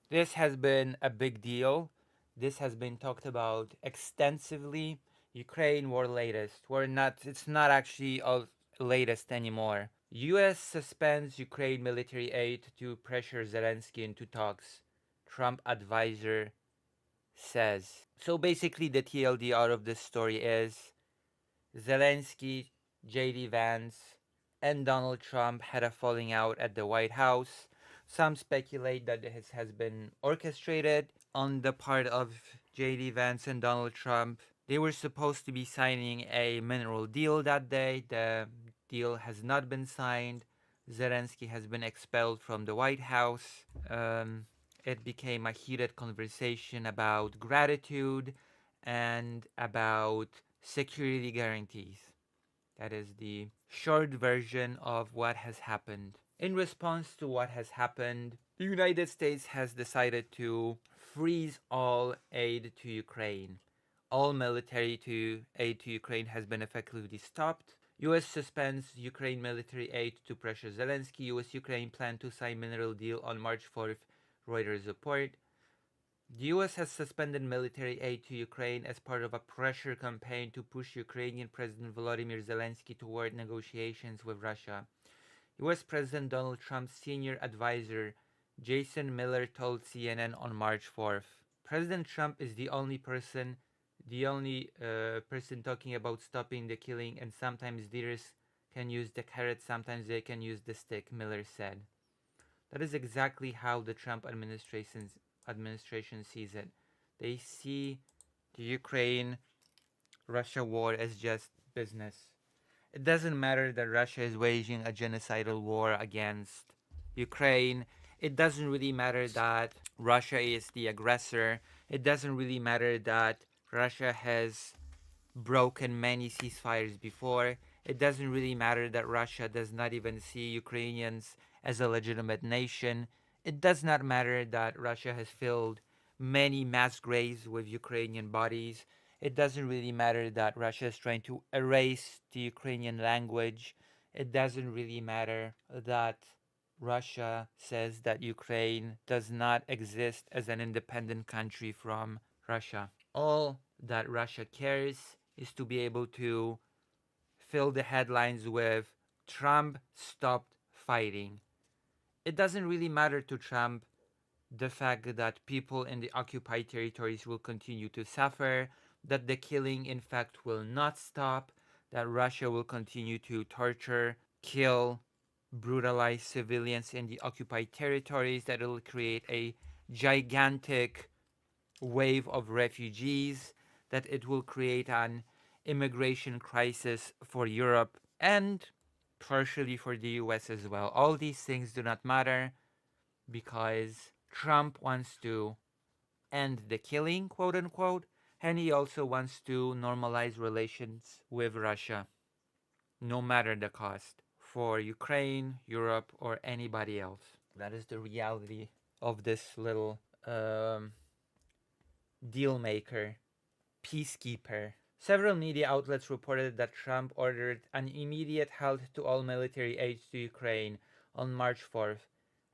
This has been a big deal. This has been talked about extensively. Ukraine war latest. It's not actually of latest anymore. US suspends Ukraine military aid to pressure Zelensky into talks. Trump advisor says. So basically the TLDR of this story is Zelensky, JD Vance, and Donald Trump had a falling out at the White House. Some speculate that this has been orchestrated on the part of JD Vance and Donald Trump. They were supposed to be signing a mineral deal that day. The deal has not been signed. Zelensky has been expelled from the White House. It became a heated conversation about gratitude and about security guarantees. That is the short version of what has happened. In response to what has happened, the United States has decided to freeze all aid to Ukraine. All military aid to Ukraine has been effectively stopped. US suspends Ukraine military aid to pressure Zelensky. US Ukraine plan to sign mineral deal on March 4th, Reuters report. The US has suspended military aid to Ukraine as part of a pressure campaign to push Ukrainian President Volodymyr Zelensky toward negotiations with Russia. US President Donald Trump's senior advisor Jason Miller told CNN on March 4th. President Trump is the only person talking about stopping the killing, and sometimes leaders can use the carrot, sometimes they can use the stick, Miller said. That is exactly how the Trump administration sees it. They see the Ukraine Russia war as just business. It doesn't matter that Russia is waging a genocidal war against Ukraine. It doesn't really matter that Russia is the aggressor. It doesn't really matter that Russia has broken many ceasefires before. It doesn't really matter that Russia does not even see Ukrainians as a legitimate nation. It does not matter that Russia has filled many mass graves with Ukrainian bodies. It doesn't really matter that Russia is trying to erase the Ukrainian language. It doesn't really matter that Russia says that Ukraine does not exist as an independent country from Russia. All that Russia cares is to be able to fill the headlines with Trump stopped fighting. It doesn't really matter to Trump the fact that people in the occupied territories will continue to suffer, that the killing, in fact, will not stop, that Russia will continue to torture, kill, brutalize civilians in the occupied territories, that it will create a gigantic wave of refugees, that it will create an immigration crisis for Europe and partially for the US as well. All these things do not matter because Trump wants to end the killing, quote unquote, and he also wants to normalize relations with Russia, no matter the cost, for Ukraine, Europe, or anybody else. That is the reality of this little deal maker, peacekeeper. Several media outlets reported that Trump ordered an immediate halt to all military aid to Ukraine on March 4th,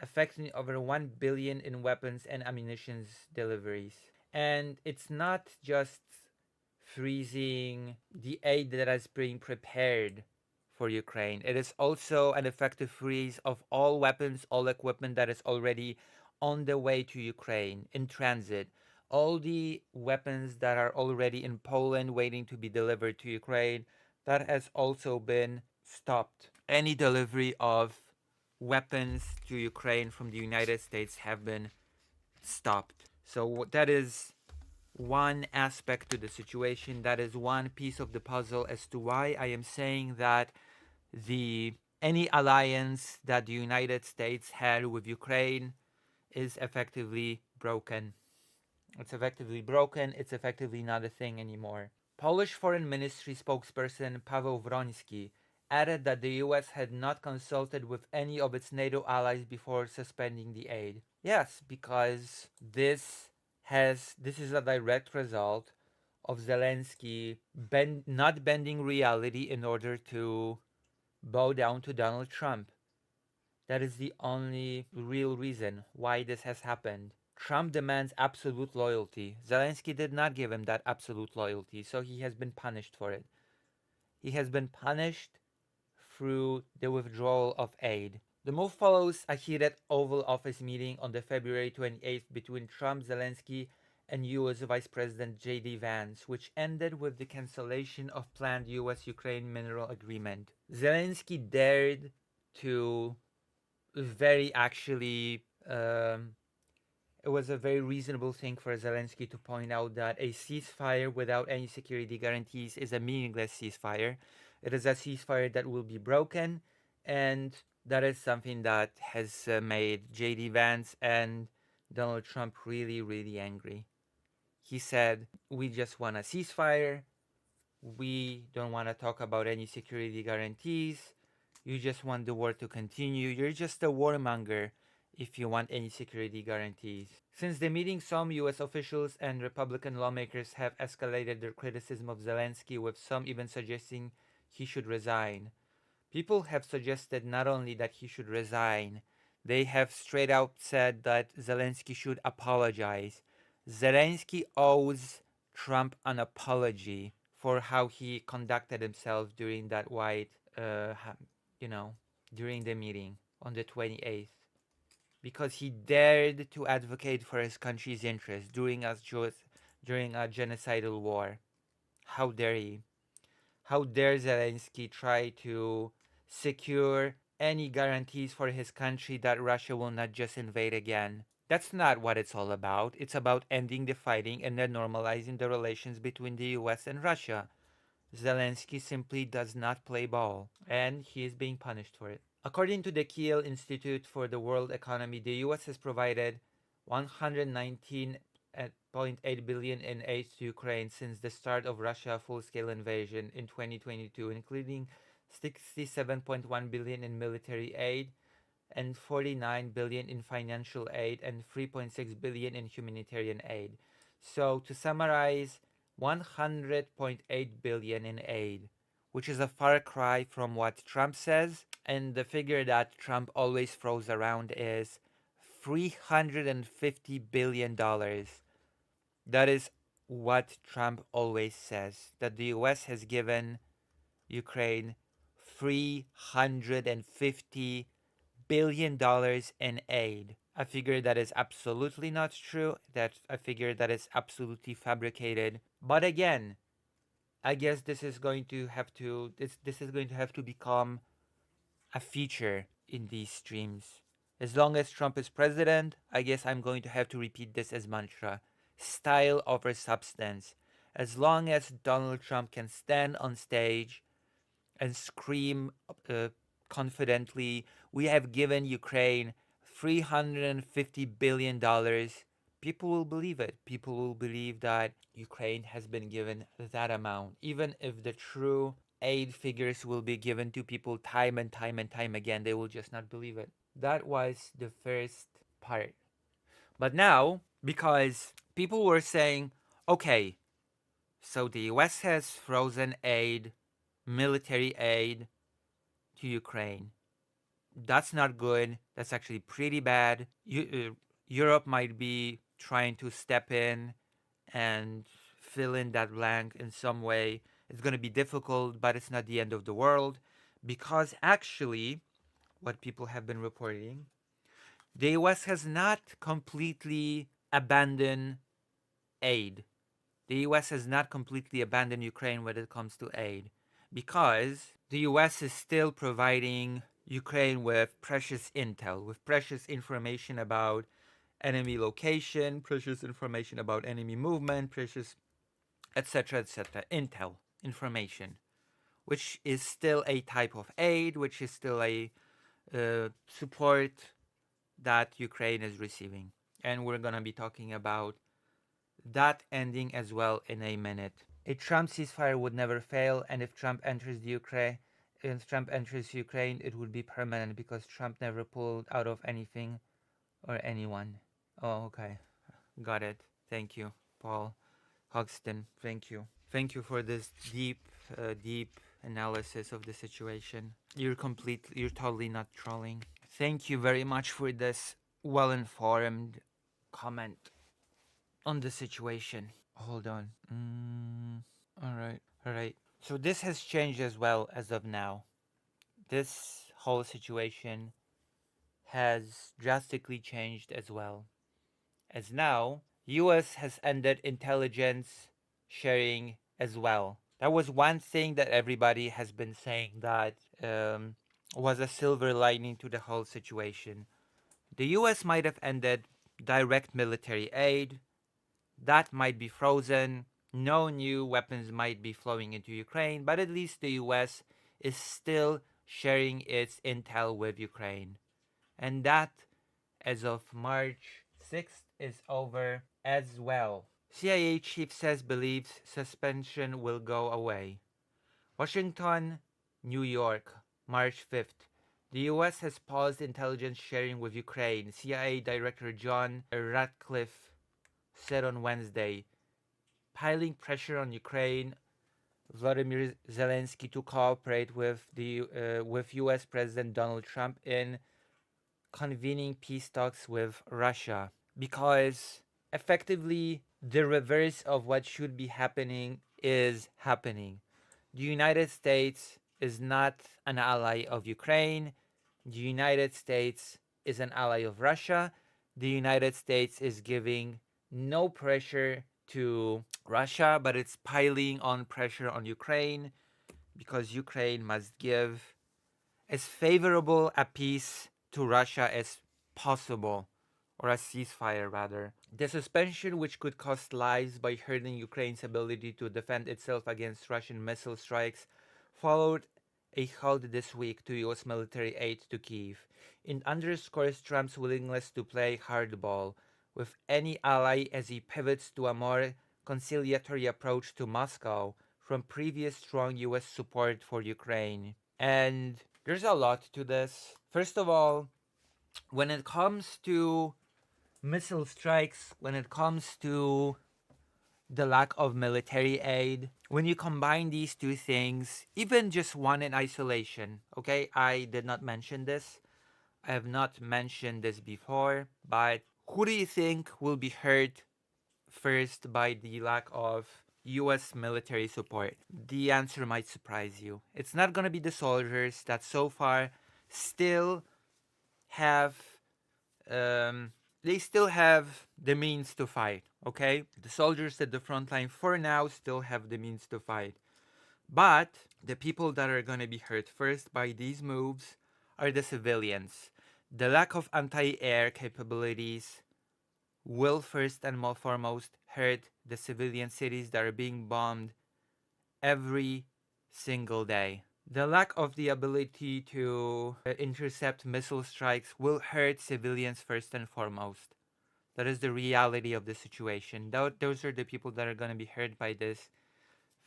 affecting over 1 billion in weapons and ammunition deliveries. And it's not just freezing the aid that is being prepared for Ukraine. It is also an effective freeze of all weapons, all equipment that is already on the way to Ukraine in transit. All the weapons that are already in Poland waiting to be delivered to Ukraine, that has also been stopped. Any delivery of weapons to Ukraine from the United States have been stopped. So that is one aspect to the situation. That is one piece of the puzzle as to why I am saying that the any alliance that the United States had with Ukraine is effectively broken. It's effectively broken. It's effectively not a thing anymore. Polish Foreign Ministry spokesperson Paweł Wroński added that the US had not consulted with any of its NATO allies before suspending the aid. Yes, because this is a direct result of Zelensky not bending reality in order to bow down to Donald Trump. That is the only real reason why this has happened. Trump demands absolute loyalty. Zelensky did not give him that absolute loyalty, so he has been punished for it. He has been punished through the withdrawal of aid. The move follows a heated Oval Office meeting on the February 28th between Trump, Zelensky, and US Vice President J.D. Vance, which ended with the cancellation of planned US-Ukraine mineral agreement. Zelensky dared to very actually it was a very reasonable thing for Zelensky to point out that a ceasefire without any security guarantees is a meaningless ceasefire. It is a ceasefire that will be broken, and that is something that has made J.D. Vance and Donald Trump really, really angry. He said, "We just want a ceasefire. We don't want to talk about any security guarantees. You just want the war to continue. You're just a warmonger if you want any security guarantees." Since the meeting, some US officials and Republican lawmakers have escalated their criticism of Zelensky, with some even suggesting he should resign. People have suggested not only that he should resign, they have straight out said that Zelensky should apologize. Zelensky owes Trump an apology for how he conducted himself during that during the meeting on the 28th. Because he dared to advocate for his country's interests during a genocidal war. How dare he? How dare Zelensky try to secure any guarantees for his country that Russia will not just invade again? That's not what it's all about. It's about ending the fighting and then normalizing the relations between the US and Russia. Zelensky simply does not play ball, and he is being punished for it. According to the Kiel Institute for the World Economy, the US has provided 119.8 billion in aid to Ukraine since the start of Russia's full-scale invasion in 2022, including 67.1 billion in military aid and 49 billion in financial aid and 3.6 billion in humanitarian aid. So to summarize, 100.8 billion in aid, which is a far cry from what Trump says, and the figure that Trump always throws around is $350 billion. That is what Trump always says, that the US has given Ukraine $350 billion in aid. A figure that is absolutely not true, that's a figure that is absolutely fabricated. But again, I guess this is going to have to become a feature in these streams. As long as Trump is president, I guess I'm going to have to repeat this as mantra. Style over substance. As long as Donald Trump can stand on stage and scream confidently, "We have given Ukraine $350 billion," people will believe it. People will believe that Ukraine has been given that amount, even if the true aid figures will be given to people time and time and time again. They will just not believe it. That was the first part. But now, because people were saying, okay, so the US has frozen aid, military aid to Ukraine. That's not good. That's actually pretty bad. Europe might be trying to step in and fill in that blank in some way. It's going to be difficult, but it's not the end of the world, because actually, what people have been reporting, the US has not completely abandoned aid. The US has not completely abandoned Ukraine when it comes to aid, because the US is still providing Ukraine with precious intel, with precious information about enemy location, precious information about enemy movement, precious etc., intel information, which is still a type of aid, which is still a support that Ukraine is receiving. And we're going to be talking about that ending as well in a minute. A Trump ceasefire would never fail, and if Trump enters Ukraine, it would be permanent, because Trump never pulled out of anything or anyone. Oh, okay. Got it. Thank you, Paul Hogston. Thank you. Thank you for this deep analysis of the situation. You're totally not trolling. Thank you very much for this well-informed comment on the situation. Hold on. All right. All right. So this has changed as well as of now. This whole situation has drastically changed as well. As now, US has ended intelligence sharing as well. That was one thing that everybody has been saying that was a silver lining to the whole situation. The US might have ended direct military aid, that might be frozen, no new weapons might be flowing into Ukraine, but at least the US is still sharing its intel with Ukraine. And that, as of March 6th, is over as well. CIA chief says believes suspension will go away. Washington, New York, March 5th. The US has paused intelligence sharing with Ukraine, CIA Director John Ratcliffe said on Wednesday, piling pressure on Ukraine, Vladimir Zelensky to cooperate with US President Donald Trump in convening peace talks with Russia, because effectively the reverse of what should be happening is happening. The United States is not an ally of Ukraine. The United States is an ally of Russia. The United States is giving no pressure to Russia, but it's piling on pressure on Ukraine because Ukraine must give as favorable a peace to Russia as possible, or a ceasefire rather. The suspension, which could cost lives by hurting Ukraine's ability to defend itself against Russian missile strikes, followed a halt this week to US military aid to Kyiv. It underscores Trump's willingness to play hardball with any ally as he pivots to a more conciliatory approach to Moscow from previous strong US support for Ukraine. And there's a lot to this. First of all, when it comes to missile strikes, when it comes to the lack of military aid, when you combine these two things, even just one in isolation, okay, I did not mention this. I have not mentioned this before, but who do you think will be hurt first by the lack of US military support? The answer might surprise you. It's not going to be the soldiers that so far still have they still have the means to fight, okay? The soldiers at the front line for now still have the means to fight. But the people that are going to be hurt first by these moves are the civilians. The lack of anti-air capabilities will first and foremost hurt the civilian cities that are being bombed every single day. The lack of the ability to intercept missile strikes will hurt civilians first and foremost. That is the reality of the situation. Those are the people that are going to be hurt by this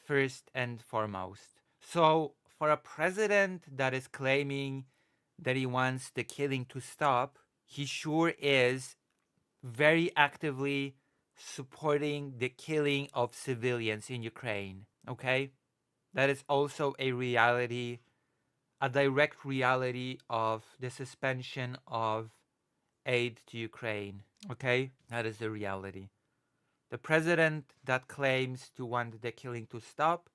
first and foremost. So, for a president that is claiming that he wants the killing to stop, he sure is very actively supporting the killing of civilians in Ukraine. Okay? That is also a reality, a direct reality of the suspension of aid to Ukraine. Okay? That is the reality. The president that claims to want the killing to stop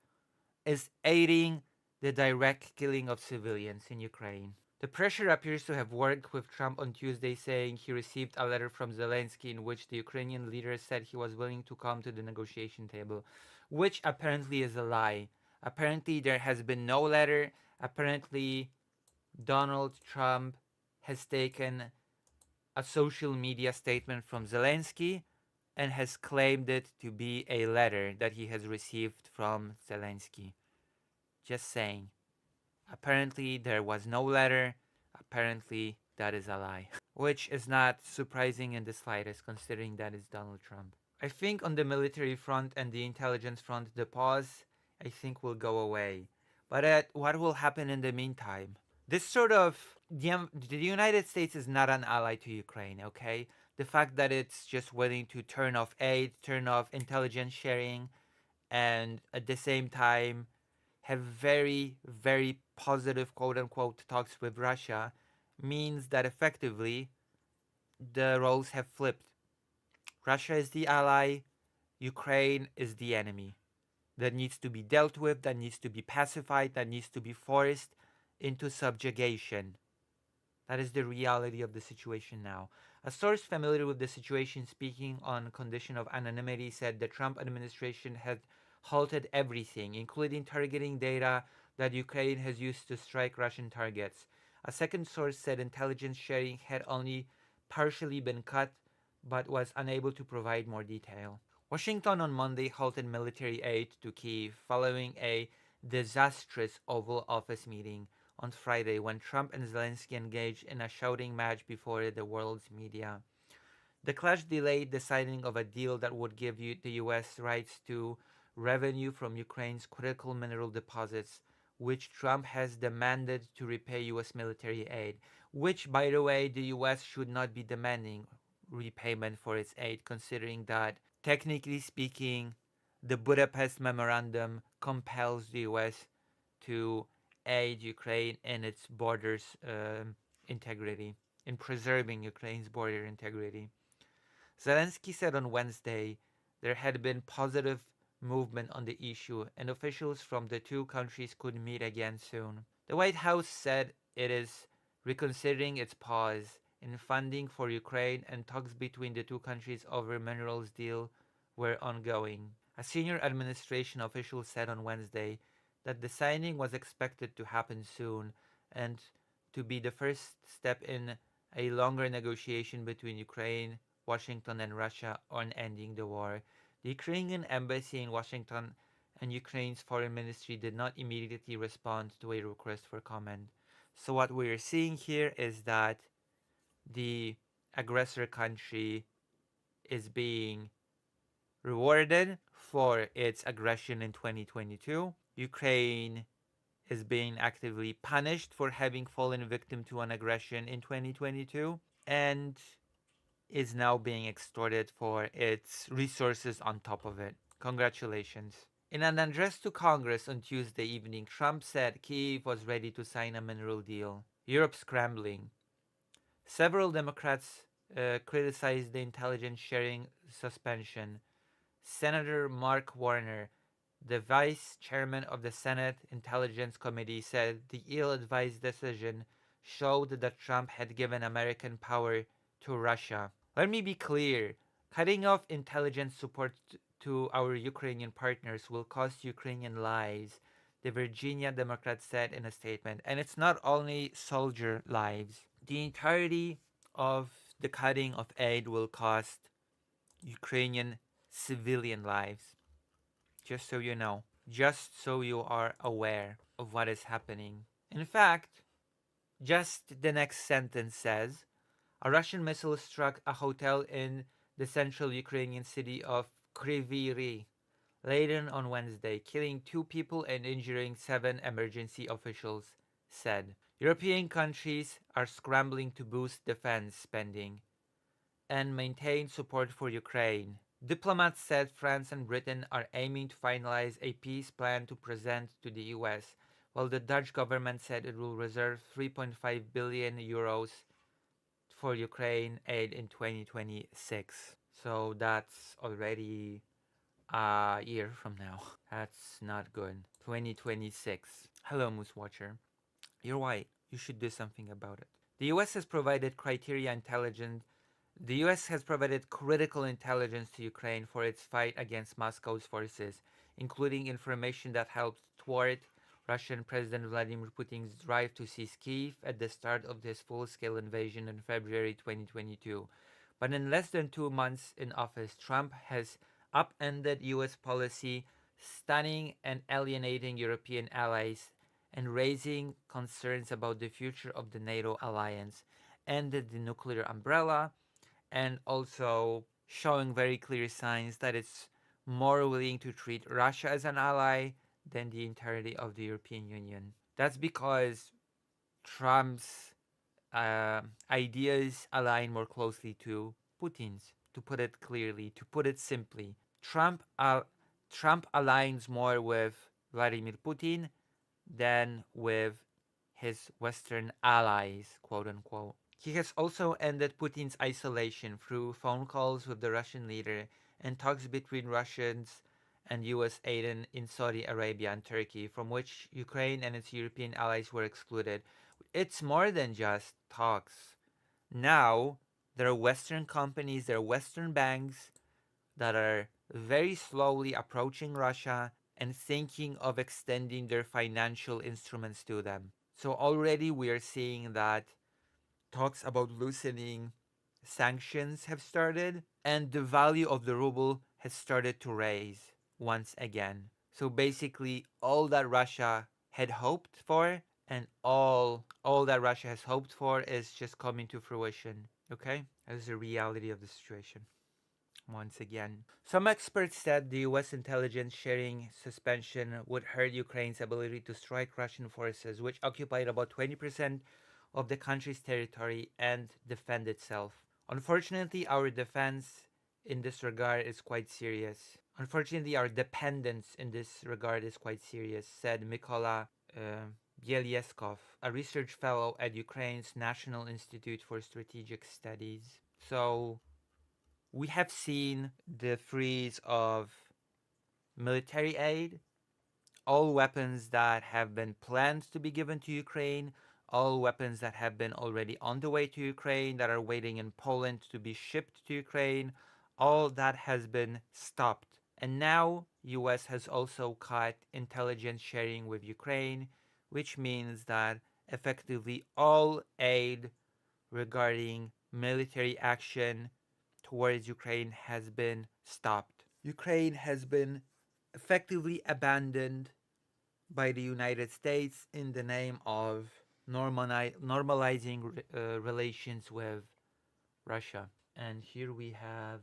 is aiding the direct killing of civilians in Ukraine. The pressure appears to have worked, with Trump on Tuesday saying he received a letter from Zelensky in which the Ukrainian leader said he was willing to come to the negotiation table, which apparently is a lie. Apparently, there has been no letter. Apparently, Donald Trump has taken a social media statement from Zelensky and has claimed it to be a letter that he has received from Zelensky. Just saying. Apparently, there was no letter. Apparently, that is a lie. Which is not surprising in the slightest, considering that is Donald Trump. I think on the military front and the intelligence front, the pause, I think, will go away. But what will happen in the meantime? This sort of the United States is not an ally to Ukraine, okay? The fact that it's just willing to turn off aid, turn off intelligence sharing, and at the same time have very, very positive quote unquote talks with Russia means that effectively the roles have flipped. Russia is the ally, Ukraine is the enemy that needs to be dealt with, that needs to be pacified, that needs to be forced into subjugation. That is the reality of the situation now. A source familiar with the situation, speaking on condition of anonymity, said the Trump administration had halted everything, including targeting data that Ukraine has used to strike Russian targets. A second source said intelligence sharing had only partially been cut, but was unable to provide more detail. Washington on Monday halted military aid to Kyiv following a disastrous Oval Office meeting on Friday when Trump and Zelensky engaged in a shouting match before the world's media. The clash delayed the signing of a deal that would give the U.S. rights to revenue from Ukraine's critical mineral deposits, which Trump has demanded to repay U.S. military aid, which, by the way, the U.S. should not be demanding repayment for its aid, considering that, technically speaking, the Budapest Memorandum compels the U.S. to aid Ukraine in its borders integrity, in preserving Ukraine's border integrity. Zelensky said on Wednesday there had been positive movement on the issue and officials from the two countries could meet again soon. The White House said it is reconsidering its pause in funding for Ukraine and talks between the two countries over minerals deal were ongoing. A senior administration official said on Wednesday that the signing was expected to happen soon and to be the first step in a longer negotiation between Ukraine, Washington, and Russia on ending the war. The Ukrainian embassy in Washington and Ukraine's foreign ministry did not immediately respond to a request for comment. So, what we're seeing here is that the aggressor country is being rewarded for its aggression in 2022. Ukraine is being actively punished for having fallen victim to an aggression in 2022 and is now being extorted for its resources on top of it. Congratulations. In an address to Congress on Tuesday evening, Trump said Kyiv was ready to sign a mineral deal. Europe scrambling. Several Democrats criticized the intelligence sharing suspension. Senator Mark Warner, the vice chairman of the Senate Intelligence Committee, said the ill-advised decision showed that Trump had given American power to Russia. Let me be clear, cutting off intelligence support to our Ukrainian partners will cost Ukrainian lives, the Virginia Democrat said in a statement. And it's not only soldier lives. The entirety of the cutting of aid will cost Ukrainian civilian lives. Just so you know. Just so you are aware of what is happening. In fact, just the next sentence says, a Russian missile struck a hotel in the central Ukrainian city of Kryvyi Rih later on Wednesday, killing 2 people and injuring 7, emergency officials said. European countries are scrambling to boost defense spending and maintain support for Ukraine. Diplomats said France and Britain are aiming to finalize a peace plan to present to the US, while the Dutch government said it will reserve 3.5 billion euros for Ukraine aid in 2026. So that's already a year from now. That's not good. 2026. Hello, Moose Watcher. You're white. You should do something about it. The US has provided critical intelligence to Ukraine for its fight against Moscow's forces, including information that helped thwart Russian President Vladimir Putin's drive to seize Kyiv at the start of his full-scale invasion in February 2022. But in less than 2 months in office, Trump has upended US policy, stunning and alienating European allies, and raising concerns about the future of the NATO alliance, ended the nuclear umbrella, and also showing very clear signs that it's more willing to treat Russia as an ally than the entirety of the European Union. That's because Trump's ideas align more closely to Putin's, to put it clearly, to put it simply. Trump aligns more with Vladimir Putin than with his Western allies, quote unquote. He has also ended Putin's isolation through phone calls with the Russian leader and talks between Russians and US aid in Saudi Arabia and Turkey, from which Ukraine and its European allies were excluded. It's more than just talks. Now, there are Western companies, there are Western banks that are very slowly approaching Russia and thinking of extending their financial instruments to them. So already we are seeing that talks about loosening sanctions have started, and the value of the ruble has started to raise once again. So basically, all that Russia had hoped for, and all that Russia has hoped for, is just coming to fruition. Okay, that is the reality of the situation. Once again, some experts said the US intelligence sharing suspension would hurt Ukraine's ability to strike Russian forces, which occupied about 20% of the country's territory, and defend itself. Unfortunately, our defense in this regard is quite serious. Unfortunately, our dependence in this regard is quite serious, said Mykola Bielyeskov, a research fellow at Ukraine's National Institute for Strategic Studies. So, we have seen the freeze of military aid, all weapons that have been planned to be given to Ukraine, all weapons that have been already on the way to Ukraine, that are waiting in Poland to be shipped to Ukraine, all that has been stopped. And now US has also cut intelligence sharing with Ukraine, which means that effectively all aid regarding military action towards Ukraine has been stopped. Ukraine has been effectively abandoned by the United States in the name of normalizing relations with Russia. And here we have